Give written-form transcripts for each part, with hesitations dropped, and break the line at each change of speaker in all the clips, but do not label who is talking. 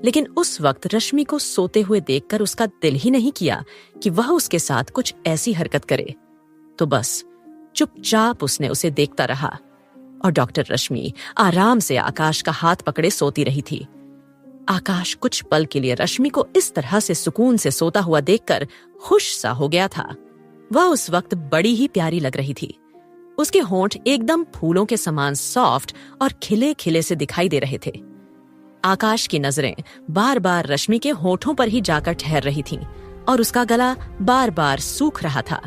लेकिन उस वक्त रश्मि को सोते हुए देखकर उसका दिल ही नहीं किया कि वह उसके साथ कुछ ऐसी हरकत करे। तो बस चुपचाप उसने उसे देखता रहा और डॉक्टर रश्मि आराम से आकाश का हाथ पकड़े सोती रही थी। आकाश कुछ पल के लिए रश्मि को इस तरह से सुकून से सोता हुआ देखकर खुश सा हो गया था। वह उस वक्त बड़ी ही प्यारी लग रही थी। उसके होंठ एकदम फूलों के समान सॉफ्ट और खिले खिले से दिखाई दे रहे थे। आकाश की नजरें बार बार रश्मि के होठों पर ही जाकर ठहर रही थीं और उसका गला बार बार सूख रहा था।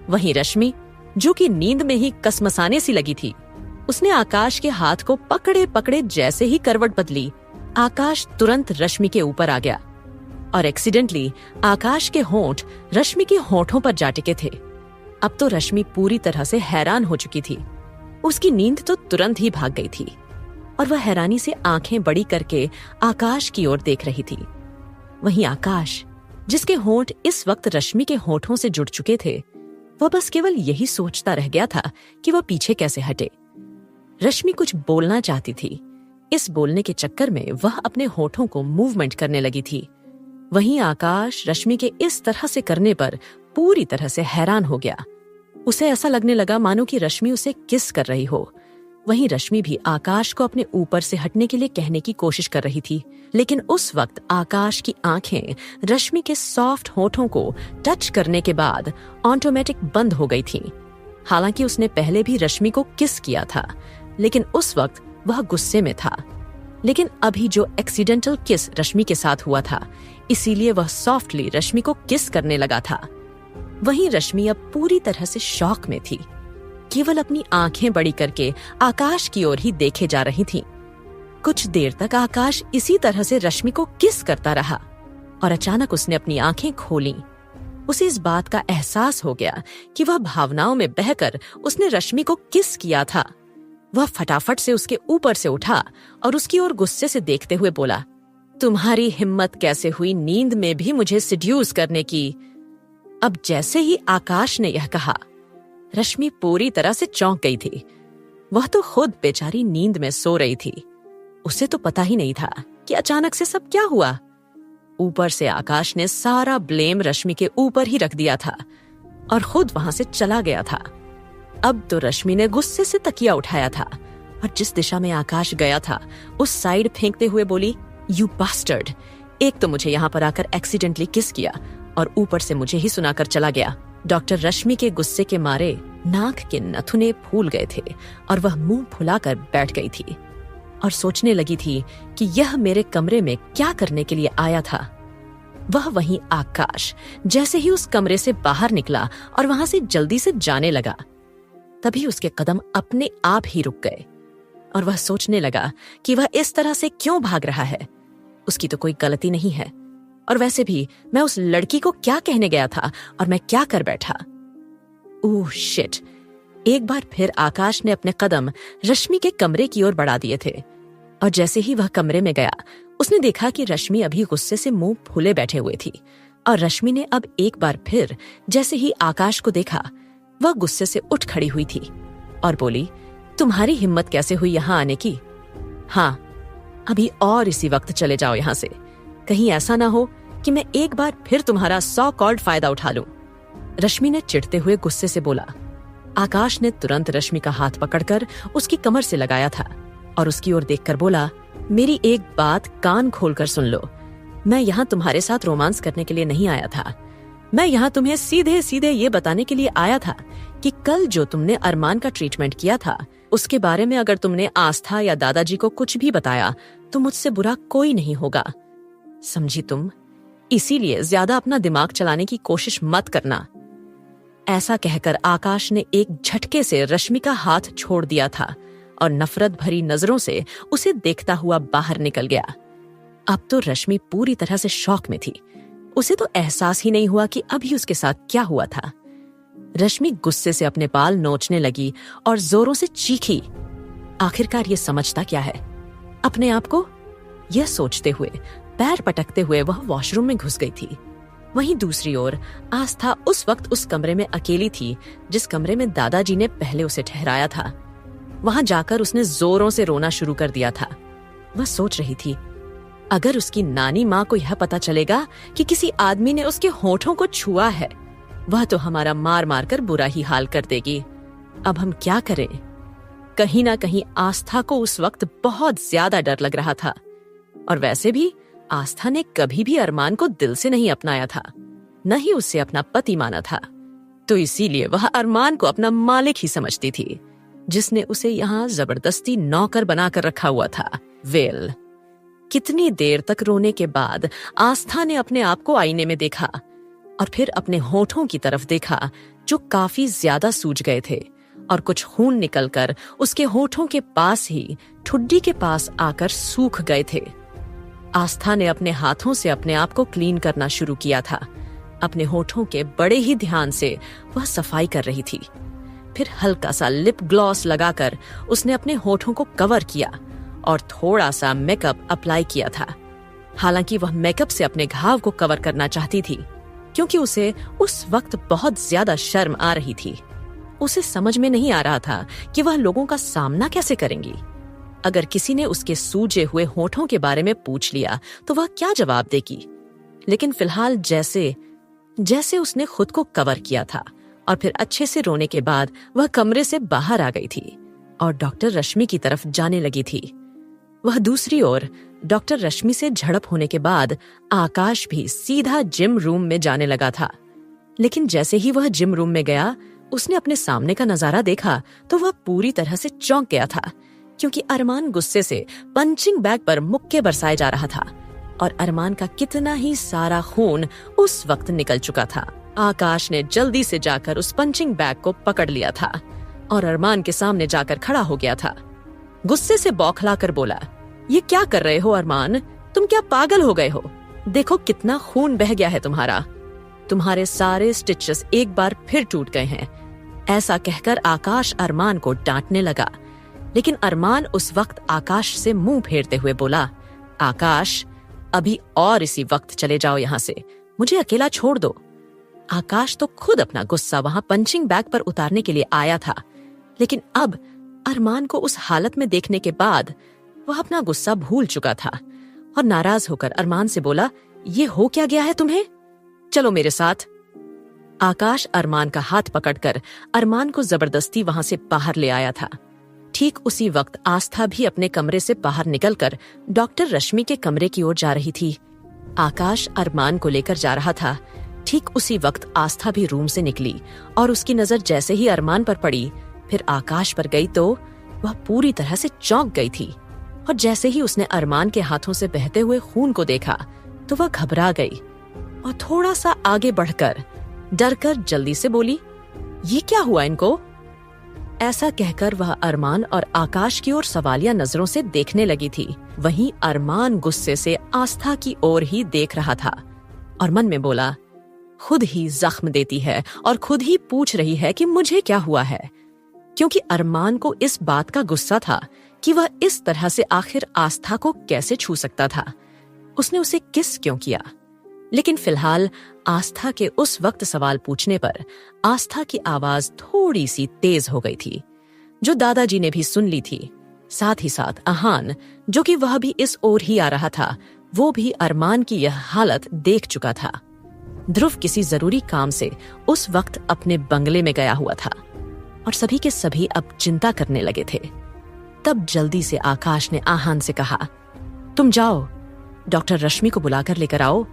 वहीं रश्मि, जो कि नींद में ही कसमसाने सी लगी थी, उसने आकाश के हाथ को पकड़े पकड़े जैसे ही करवट बदली, आकाश तुरंत रश्मि के ऊपर आ गया और एक्सीडेंटली आकाश के होंठ रश्मि के होठों पर जा टिके थे। अब तो रश्मि पूरी तरह से हैरान हो चुकी थी। उसकी नींद तो तुरंत ही भाग गई थी और वह हैरानी से आंखें बड़ी करके आकाश की ओर देख रही थी। वहीं आकाश, जिसके होंठ इस वक्त रश्मि के होठों से जुड़ चुके थे, वह बस केवल यही सोचता रह गया था कि वह पीछे कैसे हटे। रश्मि कुछ बोलना चाहती थी। इस बोलने के चक्कर में वह अपने होठों को मूवमेंट करने लगी थी। वहीं आकाश रश्मि के इस तरह से करने पर पूरी तरह से हैरान हो गया। उसे ऐसा लगने लगा मानो कि रश्मि उसे किस कर रही हो। वहीं रश्मि भी आकाश को अपने ऊपर से हटने के लिए कहने की कोशिश कर रही थी, लेकिन उस वक्त आकाश की आंखें रश्मि के सॉफ्ट होठों को टच करने के बाद ऑटोमेटिक बंद हो गई थीं। हालांकि उसने पहले भी रश्मि को किस किया था, लेकिन उस वक्त वह गुस्से में था। लेकिन अभी जो एक्सीडेंटल किस रश्मि के साथ हुआ था, इसीलिए वह सॉफ्टली रश्मि को किस करने लगा था। वहीं रश्मि अब पूरी तरह से शॉक में थी, केवल अपनी आंखें बड़ी करके आकाश की ओर ही देखे जा रही थी। कुछ देर तक आकाश इसी तरह से रश्मि को किस करता रहा और अचानक उसने अपनी आंखें खोली। उसे इस बात का एहसास हो गया कि वह भावनाओं में बहकर उसने रश्मि को किस किया था। वह फटाफट से उसके ऊपर से उठा और उसकी ओर गुस्से से देखते हुए बोला, तुम्हारी हिम्मत कैसे हुई नींद में भी मुझे सिड्यूस करने की। अब जैसे ही आकाश ने यह कहा, रश्मि पूरी तरह से चौंक गई थी। वह तो खुद बेचारी नींद में सो रही थी। उसे तो पता ही नहीं था कि अचानक से सब क्या हुआ। ऊपर से आकाश ने सारा ब्लेम रश्मि के ऊपर ही रख दिया था और खुद वहां से चला गया था। अब तो रश्मि ने गुस्से से तकिया उठाया था और जिस दिशा में आकाश गया था उस साइड फेंकते हुए बोली, यू बास्टर्ड, एक तो मुझे यहाँ पर आकर एक्सीडेंटली किस किया और ऊपर से मुझे ही सुनाकर चला गया। डॉक्टर रश्मि के गुस्से के मारे नाक के नथुने फूल गए थे और वह मुंह फुलाकर बैठ गई थी और सोचने लगी थी कि यह मेरे कमरे में क्या करने के लिए आया था। वहीं आकाश जैसे ही उस कमरे से बाहर निकला और वहां से जल्दी से जाने लगा, तभी उसके कदम अपने आप ही रुक गए और वह सोचने लगा कि वह इस तरह से क्यों भाग रहा है। उसकी तो कोई गलती नहीं है और वैसे भी मैं उस लड़की को क्या कहने गया था और मैं क्या कर बैठा। Oh shit. एक बार फिर आकाश ने अपने कदम रश्मि के कमरे की ओर बढ़ा दिए थे और जैसे ही वह कमरे में गया, उसने देखा कि रश्मि अभी गुस्से से मुंह फुले बैठे हुए थी और रश्मि ने अब एक बार फिर जैसे ही आकाश को देखा, वह गुस्से से उठ खड़ी हुई थी और बोली, तुम्हारी हिम्मत कैसे हुई यहाँ आने की? हाँ, अभी और इसी वक्त चले जाओ यहाँ से। कहीं ऐसा ना हो कि मैं एक बार फिर तुम्हारा सो कॉल्ड फायदा उठा लूं। रश्मि ने चिढ़ते हुए गुस्से से बोला। आकाश ने तुरंत रश्मि का हाथ पकड़कर उसकी कमर से लगाया था और उसकी ओर देखकर बोला, मेरी एक बात कान खोलकर सुन लो। मैं यहाँ तुम्हारे साथ रोमांस करने के लिए नहीं आया था। मैं यहाँ तुम्हें सीधे सीधे ये बताने के लिए आया था कि कल जो तुमने अरमान का ट्रीटमेंट किया था, उसके बारे में अगर तुमने आस्था या दादाजी को कुछ भी बताया तो मुझसे बुरा कोई नहीं होगा, समझी तुम? इसीलिए ज्यादा अपना दिमाग चलाने की कोशिश मत करना। ऐसा कहकर आकाश ने एक झटके से रश्मि का हाथ छोड़ दिया था और नफरत भरी नजरों से उसे देखता हुआ बाहर निकल गया। अब तो रश्मि पूरी तरह से शॉक में थी। उसे तो एहसास ही नहीं हुआ कि अभी उसके साथ क्या हुआ था। रश्मि गुस्से से अपने बाल नोचने लगी और जोरों से चीखी। आखिरकार ये समझता क्या है अपने आप को? यह सोचते हुए पैर पटकते हुए वह वॉशरूम में घुस गई थी। वहीं दूसरी ओर आस्था उस वक्त उस कमरे में अकेली थी जिस कमरे में दादाजी ने पहले उसे ठहराया था। वहां जाकर उसने जोरों से रोना शुरू कर दिया था। वह सोच रही थी, अगर उसकी नानी माँ को यह पता चलेगा कि किसी आदमी ने उसके होठों को छुआ है, वह तो हमारा मार मार कर बुरा ही हाल कर देगी। अब हम क्या करें? कहीं ना कहीं आस्था को उस वक्त बहुत ज्यादा डर लग रहा था। और वैसे भी आस्था ने कभी भी अरमान को दिल से नहीं अपनाया था, न ही उसे अपना पति माना था। तो इसीलिए वह अरमान को अपना मालिक ही समझती थी, जिसने उसे यहाँ जबरदस्ती नौकर बनाकर रखा हुआ था। वेल, कितनी देर तक रोने के बाद आस्था ने अपने आप को आईने में देखा और फिर अपने होठों की तरफ देखा, जो काफी ज्यादा सूज गए थे और कुछ खून निकलकर उसके होठों के पास ही ठुड्डी के पास आकर सूख गए थे। आस्था ने अपने हाथों से अपने आप को क्लीन करना शुरू किया था। अपने होठों के बड़े ही ध्यान से वह सफाई कर रही थी। फिर हल्का सा लिप ग्लॉस लगाकर उसने अपने होठों को कवर किया और थोड़ा सा मेकअप अप्लाई किया था। हालांकि वह मेकअप से अपने घाव को कवर करना चाहती थी, क्योंकि उसे उस वक्त बहुत ज्यादा शर्म आ रही थी। उसे समझ में नहीं आ रहा था कि वह लोगों का सामना कैसे करेंगी। अगर किसी ने उसके सूजे हुए होठों के बारे में पूछ लिया तो वह क्या जवाब देगी। लेकिन फिलहाल जैसे जैसे उसने खुद को कवर किया था और फिर अच्छे से रोने के बाद वह कमरे से बाहर आ गई थी और डॉक्टर रश्मि की तरफ जाने लगी थी। वह दूसरी ओर डॉक्टर रश्मि से झड़प होने के बाद आकाश भी सीधा जिम रूम में जाने लगा था। लेकिन जैसे ही वह जिम रूम में गया, उसने अपने सामने का नजारा देखा तो वह पूरी तरह से चौंक गया था, क्योंकि अरमान गुस्से से पंचिंग बैग पर मुक्के बरसाए जा रहा था और अरमान का कितना ही सारा खून उस वक्त निकल चुका था। आकाश ने जल्दी से जाकर उस पंचिंग बैग को पकड़ लिया था और अरमान के सामने जाकर खड़ा हो गया था। गुस्से से बौखलाकर बोला, ये क्या कर रहे हो अरमान? तुम क्या पागल हो गए हो? देखो कितना खून बह गया है तुम्हारा। तुम्हारे सारे स्टिचेस एक बार फिर टूट गए हैं। ऐसा कहकर आकाश अरमान को डांटने लगा। लेकिन अरमान उस वक्त आकाश से मुंह फेरते हुए बोला, आकाश, अभी और इसी वक्त चले जाओ यहाँ से, मुझे अकेला छोड़ दो। आकाश तो खुद अपना गुस्सा वहां पंचिंग बैग पर उतारने के लिए आया था, लेकिन अब अरमान को उस हालत में देखने के बाद वह अपना गुस्सा भूल चुका था और नाराज होकर अरमान से बोला, ये हो क्या गया है तुम्हें? चलो मेरे साथ। आकाश अरमान का हाथ पकड़कर अरमान को जबरदस्ती वहां से बाहर ले आया था। ठीक उसी वक्त आस्था भी अपने कमरे से बाहर निकलकर डॉक्टर रश्मि के कमरे की ओर जा रही थी। आकाश अरमान को लेकर जा रहा था। ठीक उसी वक्त आस्था भी रूम से निकली और उसकी नजर जैसे ही अरमान पर पड़ी, फिर आकाश पर गई तो वह पूरी तरह से चौंक गई थी। और जैसे ही उसने अरमान के हाथों से बहते हुए खून को देखा तो वह घबरा गई और थोड़ा सा आगे बढ़कर डरकर जल्दी से बोली, ये क्या हुआ इनको? ऐसा कहकर वह अरमान और आकाश की ओर सवालिया नजरों से देखने लगी थी। वहीं अरमान गुस्से से आस्था की ओर ही देख रहा था और मन में बोला, खुद ही जख्म देती है और खुद ही पूछ रही है कि मुझे क्या हुआ है। क्योंकि अरमान को इस बात का गुस्सा था कि वह इस तरह से आखिर आस्था को कैसे छू सकता था। उसने उसे किस क्यों किया। लेकिन फिलहाल आस्था के उस वक्त सवाल पूछने पर आस्था की आवाज थोड़ी सी तेज हो गई थी, जो दादाजी ने भी सुन ली थी। साथ ही साथ अहान, जो कि वह भी इस ओर ही आ रहा था, वो भी अरमान की यह हालत देख चुका था। ध्रुव किसी जरूरी काम से उस वक्त अपने बंगले में गया हुआ था और सभी के सभी अब चिंता करने लगे थे। तब जल्दी से आकाश ने आहान से कहा, तुम जाओ, डॉक्टर रश्मि को बुलाकर लेकर आओ,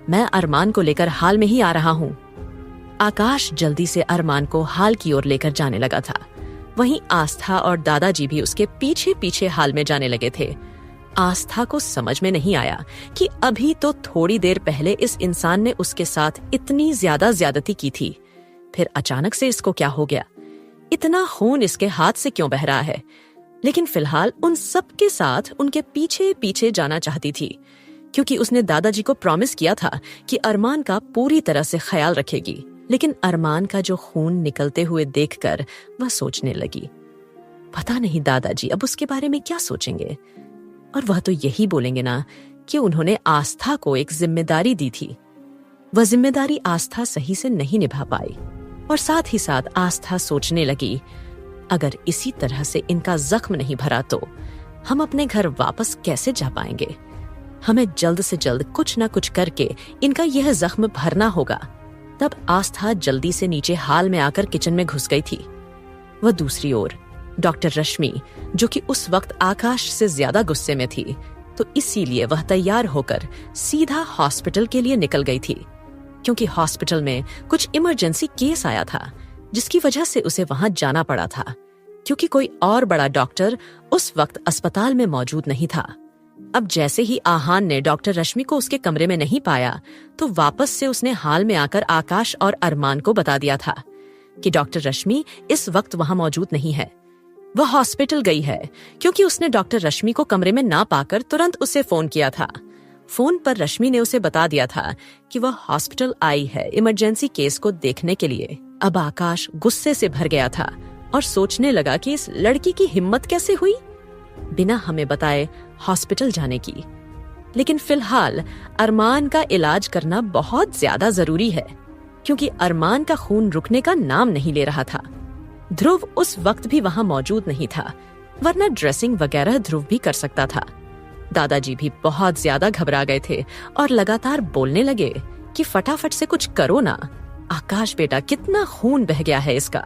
मैं अरमान को लेकर हाल में ही आ रहा हूं। आकाश जल्दी से अरमान को हाल की ओर लेकर जाने लगा था। वहीं आस्था और दादाजी भी उसके पीछे पीछे हाल में जाने लगे थे। आस्था को समझ में नहीं आया कि अभी तो थोड़ी देर पहले इस इंसान ने उसके साथ इतनी ज्यादा ज्यादती की थी, फिर अचानक से इसको क्या हो गया? इतना खून इसके हाथ से क्यों बह रहा है? लेकिन फिलहाल उन सब के साथ उनके पीछे पीछे जाना चाहती थी, क्योंकि उसने दादाजी को प्रॉमिस किया था कि अरमान का पूरी तरह से ख्याल रखेगी। लेकिन अरमान का जो खून निकलते हुए देखकर वह सोचने लगी, पता नहीं दादाजी अब उसके बारे में क्या सोचेंगे। और वह तो यही बोलेंगे ना कि उन्होंने आस्था को एक जिम्मेदारी दी थी। वह जिम्मेदारी आस्था सही से नहीं निभा पाई। और साथ ही साथ आस्था सोचने लगी, अगर इसी तरह से इनका जख्म नहीं भरा तो हम अपने घर वापस कैसे जा पाएंगे। हमें जल्द से जल्द कुछ ना कुछ करके इनका यह जख्म भरना होगा। तब आस्था जल्दी से नीचे हाल में आकर किचन में घुस गई थी। वह दूसरी ओर डॉक्टर रश्मि, जो कि उस वक्त आकाश से ज्यादा गुस्से में थी, तो इसीलिए वह तैयार होकर सीधा हॉस्पिटल के लिए निकल गई थी, क्योंकि हॉस्पिटल में कुछ इमरजेंसी केस आया था, जिसकी वजह से उसे वहां जाना पड़ा था, क्योंकि कोई और बड़ा डॉक्टर उस वक्त अस्पताल में मौजूद नहीं था। अब जैसे ही आहान ने डॉक्टर रश्मि को उसके कमरे में नहीं पाया, तो वापस से उसने हाल में आकर आकाश और अरमान को बता दिया था कि डॉक्टर रश्मि इस वक्त वहां मौजूद नहीं है। वह हॉस्पिटल गई है, क्योंकि उसने डॉक्टर रश्मि को कमरे में ना पाकर तुरंत उसे फोन किया था। फोन पर रश्मि ने उसे बता दिया था कि वह हॉस्पिटल आई है इमरजेंसी केस को देखने के लिए। अब आकाश गुस्से से भर गया था और सोचने लगा कि इस लड़की की हिम्मत कैसे हुई बिना हमें बताए हॉस्पिटल जाने की। लेकिन फिलहाल अरमान का इलाज करना बहुत ज्यादा जरूरी है, क्योंकि अरमान का खून रुकने का नाम नहीं ले रहा था। ध्रुव उस वक्त भी वहां मौजूद नहीं था, वरना ड्रेसिंग वगैरह ध्रुव भी कर सकता था। दादाजी भी बहुत ज्यादा घबरा गए थे और लगातार बोलने लगे कि फटाफट से कुछ करो ना, आकाश बेटा कितना खून बह गया है इसका।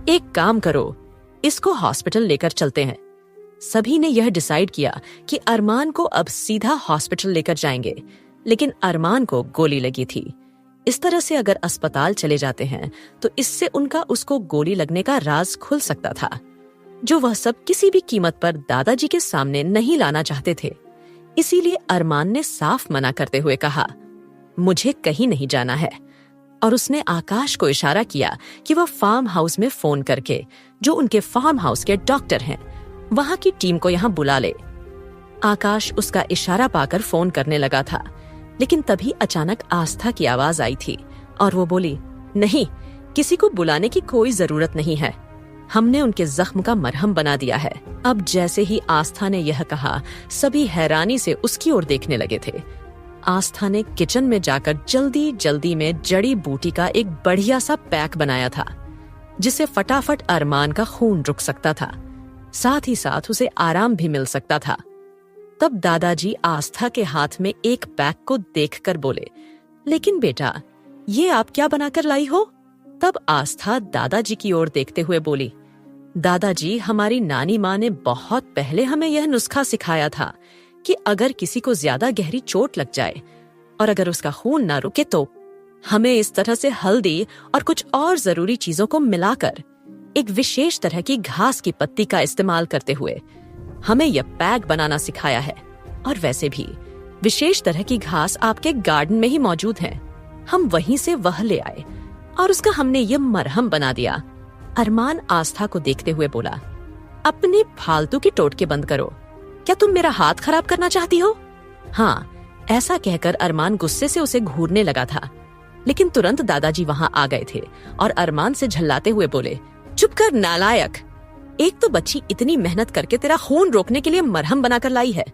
एक काम करो, इसको हॉस्पिटल लेकर चलते हैं। सभी ने यह डिसाइड किया कि अरमान को अब सीधा हॉस्पिटल लेकर जाएंगे, लेकिन अरमान को गोली लगी थी। इस तरह से अगर अस्पताल चले जाते हैं तो इससे उनका उसको गोली लगने का राज खुल सकता था, जो वह सब किसी भी कीमत पर दादाजी के सामने नहीं लाना चाहते थे। इसीलिए अरमान ने साफ मना करते हुए कहा, मुझे कहीं नहीं जाना है। और उसने आकाश को इशारा किया कि वह फार्म हाउस में फोन करके, जो उनके फार्म हाउस के डॉक्टर हैं, वहां की टीम को यहाँ बुला ले। आकाश उसका इशारा पाकर फोन करने लगा था, लेकिन तभी अचानक आस्था की आवाज आई थी और वो बोली, नहीं, किसी को बुलाने की कोई जरूरत नहीं है, हमने उनके जख्म का मरहम बना दिया है। अब जैसे ही आस्था ने यह कहा, सभी हैरानी से उसकी ओर देखने लगे थे। आस्था ने किचन में जाकर जल्दी जल्दी में जड़ी बूटी का एक बढ़िया सा पैक बनाया था, जिससे फटाफट अरमान का खून रुक सकता था, साथ ही साथ उसे आराम भी मिल सकता था। तब दादाजी आस्था के हाथ में एक पैक को देखकर बोले, लेकिन बेटा, ये आप क्या बनाकर लाई हो? तब आस्था दादाजी की ओर देखते हुए बोली, दादाजी, हमारी नानी माँ ने बहुत पहले हमें यह नुस्खा सिखाया था कि अगर किसी को ज्यादा गहरी चोट लग जाए और अगर उसका खून ना रुके तो हमें इस तरह से हल्दी और कुछ और जरूरी चीजों को मिलाकर एक विशेष तरह की घास की पत्ती का इस्तेमाल करते हुए हमें यह पैक बनाना सिखाया है। और वैसे भी विशेष तरह की घास आपके गार्डन में ही मौजूद है, हम वहीं से वह ले आए और उसका हमने ये मरहम बना दिया। अरमान आस्था को देखते हुए बोला, अपनी फालतू की टोटके बंद करो, क्या तुम मेरा हाथ खराब करना चाहती हो? हाँ, ऐसा कहकर अरमान गुस्से से उसे घूरने लगा था, लेकिन तुरंत दादाजी वहां आ गए थे और अरमान से झल्लाते हुए बोले, चुप कर नालायक, एक तो बच्ची इतनी मेहनत करके तेरा खून रोकने के लिए मरहम बनाकर लाई है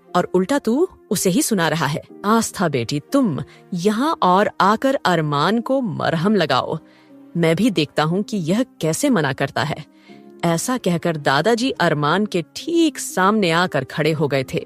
और उल्टा तू उसे ही सुना रहा है। आस्था बेटी, तुम यहाँ और आकर अरमान को मरहम लगाओ, मैं भी देखता हूँ कि यह कैसे मना करता है। ऐसा कहकर दादाजी अरमान के ठीक सामने आकर खड़े हो गए थे।